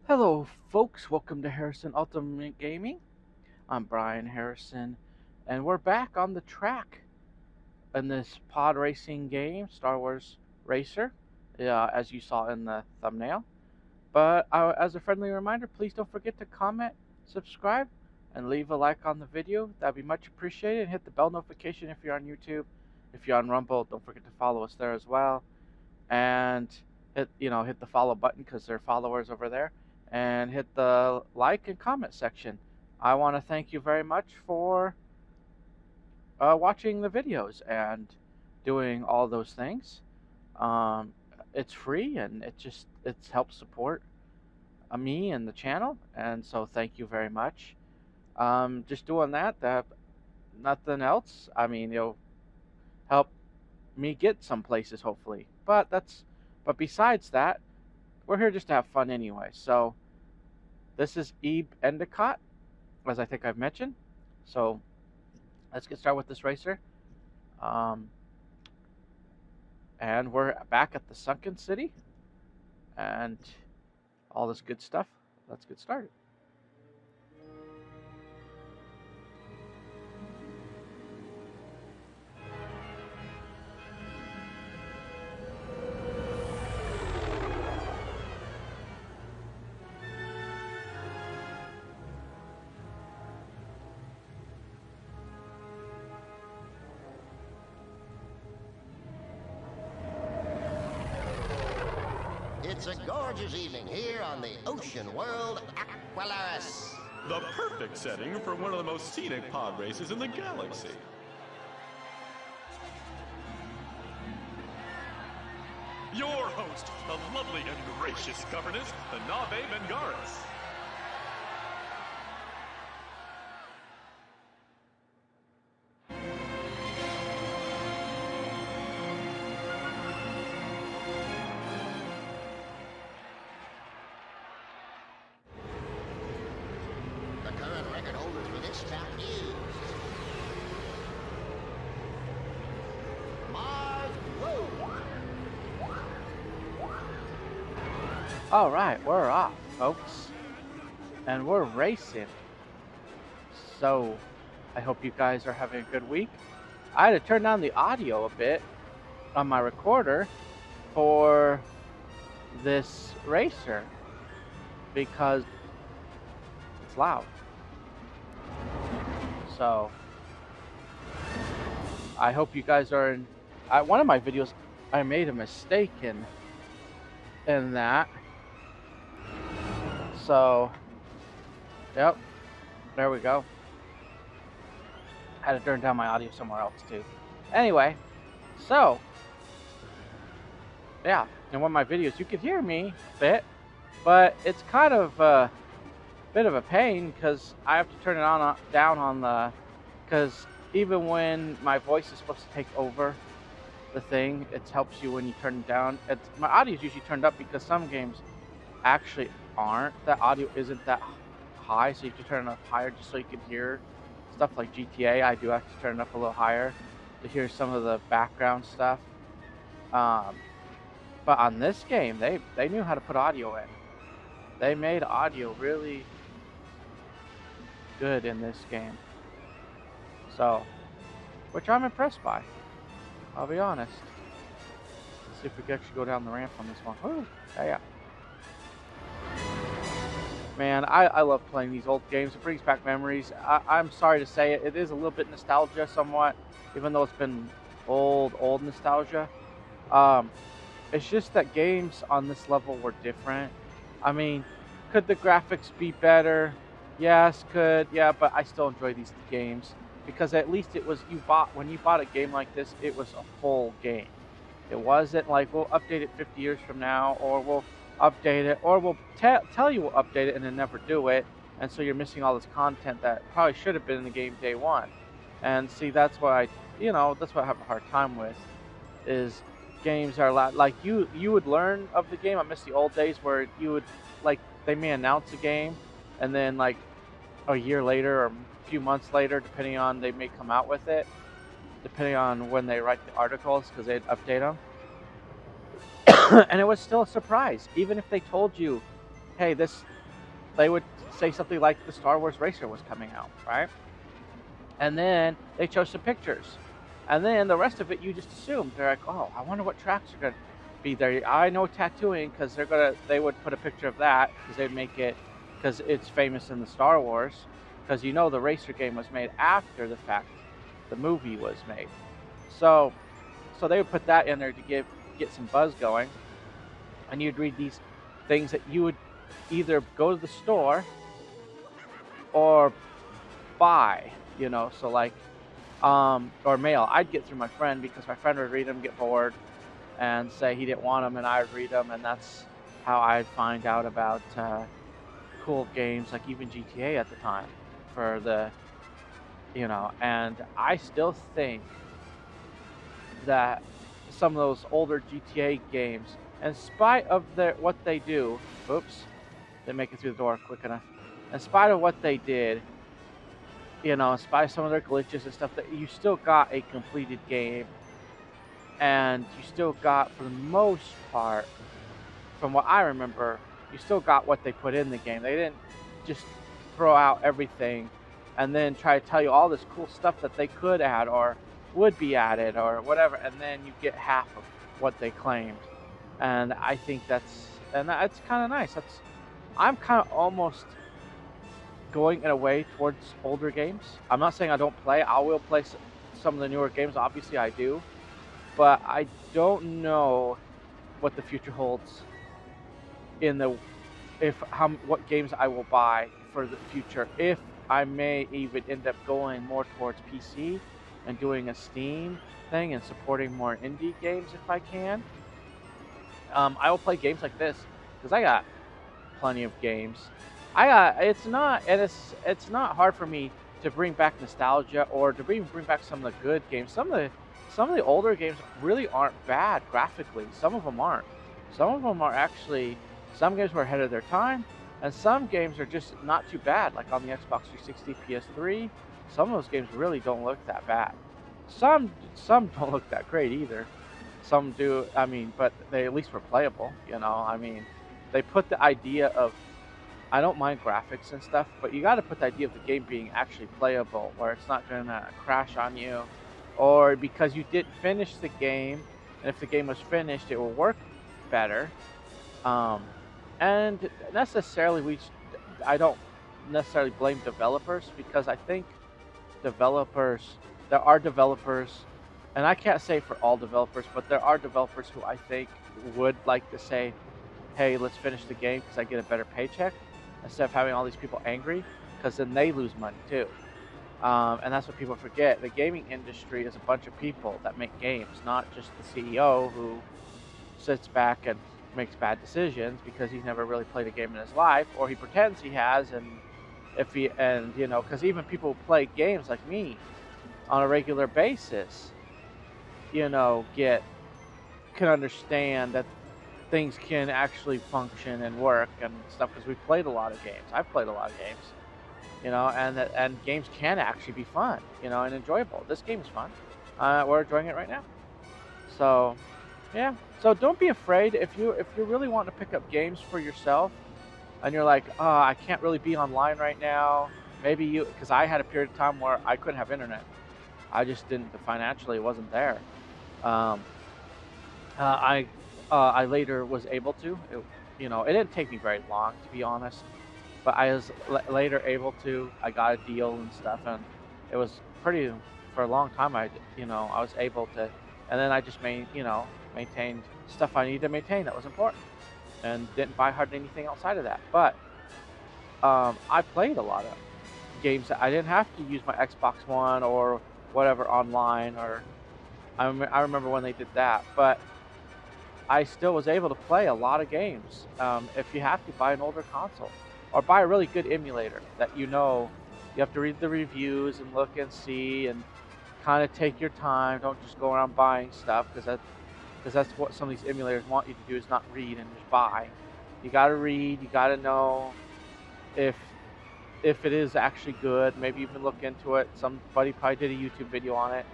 Hello, folks. Welcome to Harrison Ultimate Gaming. I'm Brian Harrison, and we're back on the track in this pod racing game, Star Wars Racer, as you saw in the thumbnail. But as a friendly reminder, please don't forget to comment, subscribe, and leave a like on the video. That'd be much appreciated. And hit the bell notification if you're on YouTube. If you're on Rumble, don't forget to follow us there as well. And hit the follow button because they're followers over there, and hit the like and comment section. I want to thank you very much for watching the videos and doing all those things. Um, it's free and it helps support me and the channel, and so thank you very much. Just doing that, nothing else. I mean, it'll help me get some places hopefully. But besides that, we're here just to have fun anyway. So this is Ebe Endocott, as I think I've mentioned. So let's get started with this racer. And we're back at the Sunken City and all this good stuff. Let's get started. It's a gorgeous evening here on the ocean world Aqualaris. The perfect setting for one of the most scenic pod races in the galaxy. Your host, the lovely and gracious governess, the Ebe Endocott. The current record holder for this track is Mars Road. All right, we're off, folks, and we're racing. So I hope you guys are having a good week. I had to turn down the audio a bit on my recorder for this racer because it's loud. So I hope you guys are in. One of my videos, I made a mistake in that. So, yep, there we go. Had to turn down my audio somewhere else too. Anyway, so yeah, in one of my videos you could hear me a bit, but it's kind of a bit of a pain because I have to turn it down on the, because even when my voice is supposed to take over the thing, it helps you when you turn it down. My audio is usually turned up because some games actually aren't. That audio isn't that high, so you have to turn it up higher just so you can hear stuff like GTA. I do have to turn it up a little higher to hear some of the background stuff. But on this game, they knew how to put audio in. They made audio really good in this game. So, which I'm impressed by. I'll be honest. Let's see if we can actually go down the ramp on this one. Woo! Yeah. Man, I love playing these old games. It brings back memories. I'm sorry to say it. It is a little bit nostalgia somewhat, even though it's been old nostalgia. It's just that games on this level were different. I mean, could the graphics be better? Yes, could. Yeah, but I still enjoy these games because at least it was when you bought a game like this, it was a full game. It wasn't like we'll update it 50 years from now, or we'll update it, or we'll tell you we'll update it and then never do it, and so you're missing all this content that probably should have been in the game day one. And see, that's what I have a hard time with, is games are like you would learn of the game. I miss the old days where you would, like, they may announce a game and then like a year later or a few months later, depending on, they may come out with it depending on when they write the articles, because they'd update them. And it was still a surprise, even if they told you, hey, this they would say something like the Star Wars Racer was coming out, right? And then they chose some pictures. And then the rest of it, you just assumed. They're like, oh, I wonder what tracks are going to be there. I know tattooing because they would put a picture of that because they'd make it, because it's famous in the Star Wars. Because the Racer game was made after the fact the movie was made. So they would put that in there to get some buzz going. And you'd read these things that you would either go to the store or buy, so like, or mail. I'd get through my friend because my friend would read them, get bored, and say he didn't want them, and I would read them, and that's how I'd find out about cool games, like even GTA at the time, for the, and I still think that some of those older GTA games, in spite of what they do, oops, didn't make it through the door quick enough, in spite of what they did, in spite of some of their glitches and stuff, that you still got a completed game, and you still got, for the most part, from what I remember, you still got what they put in the game. They didn't just throw out everything and then try to tell you all this cool stuff that they could add or would be added or whatever, and then you get half of what they claimed. And I think that's kind of nice. I'm kind of almost going in a way towards older games. I'm not saying I don't play. I will play some of the newer games. Obviously, I do, but I don't know what the future holds in what games I will buy for the future. If I may even end up going more towards PC and doing a Steam thing and supporting more indie games if I can. I will play games like this because I got plenty of games. It's not hard for me to bring back nostalgia or to bring back some of the good games. Some of the older games really aren't bad graphically. Some of them aren't. Some of them are actually, some games were ahead of their time, and some games are just not too bad. Like on the Xbox 360, PS3, some of those games really don't look that bad. Some don't look that great either. Some do, but they at least were playable, They put the idea of, I don't mind graphics and stuff, but you got to put the idea of the game being actually playable, where it's not going to crash on you, or because you didn't finish the game, and if the game was finished, it will work better. And necessarily, I don't necessarily blame developers, because I think there are developers, and I can't say for all developers, but there are developers who I think would like to say, hey, let's finish the game because I get a better paycheck, instead of having all these people angry, because then they lose money too. And that's what people forget. The gaming industry is a bunch of people that make games, not just the CEO who sits back and makes bad decisions because he's never really played a game in his life, or he pretends he has, because even people who play games like me on a regular basis, can understand that things can actually function and work and stuff, because we've played a lot of games. I've played a lot of games, and games can actually be fun, and enjoyable. This game is fun. We're enjoying it right now. So, yeah. So don't be afraid if you really want to pick up games for yourself, and you're like, oh, I can't really be online right now. Maybe because I had a period of time where I couldn't have internet. I just didn't, financially it wasn't there. I later was able to. It didn't take me very long, to be honest, but I was later able to. I got a deal and stuff, and it was pretty, for a long time. I was able to, and then I just maintained stuff I needed to maintain that was important, and didn't buy hardly anything outside of that. But I played a lot of games that I didn't have to use my Xbox One or whatever online, or I remember when they did that, but I still was able to play a lot of games. If you have to, buy an older console or buy a really good emulator that you have to read the reviews and look and see and kind of take your time. Don't just go around buying stuff, because that's what some of these emulators want you to do, is not read and just buy. You got to read. You got to know if it is actually good. Maybe even look into it. Somebody probably did a YouTube video on it.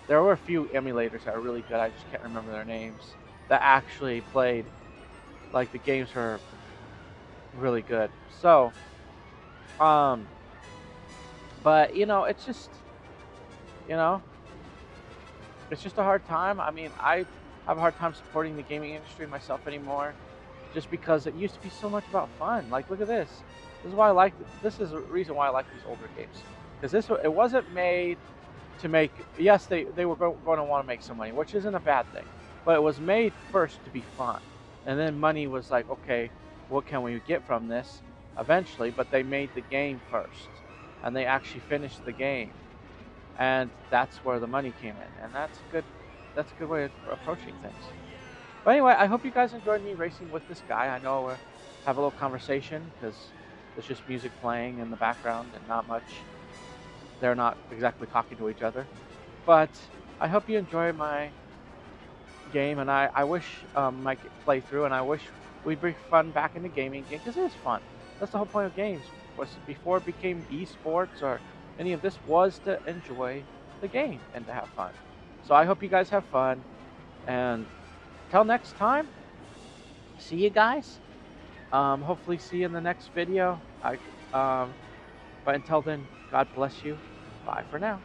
There were a few emulators that are really good. I just can't remember their names. That actually played, like, the games were really good. So Um, but it's just you know, it's just a hard time. I mean, I have a hard time supporting the gaming industry myself anymore, just because it used to be so much about fun. Like, look at this. This is why I like. This is the reason why I like these older games, because it wasn't made to make. Yes, they were going to want to make some money, which isn't a bad thing, but it was made first to be fun, and then money was like, okay, what can we get from this eventually? But they made the game first, and they actually finished the game, and that's where the money came in, and that's good. That's a good way of approaching things. But anyway, I hope you guys enjoyed me racing with this guy. I know we'll have a little conversation because there's just music playing in the background and not much. They're not exactly talking to each other. But I hope you enjoy my game, and I wish my playthrough, and I wish we'd bring fun back into gaming again because it is fun. That's the whole point of games. Was before it became esports or any of this was to enjoy the game and to have fun. So I hope you guys have fun, and till next time, see you guys. Hopefully see you in the next video. But until then, God bless you. Bye for now.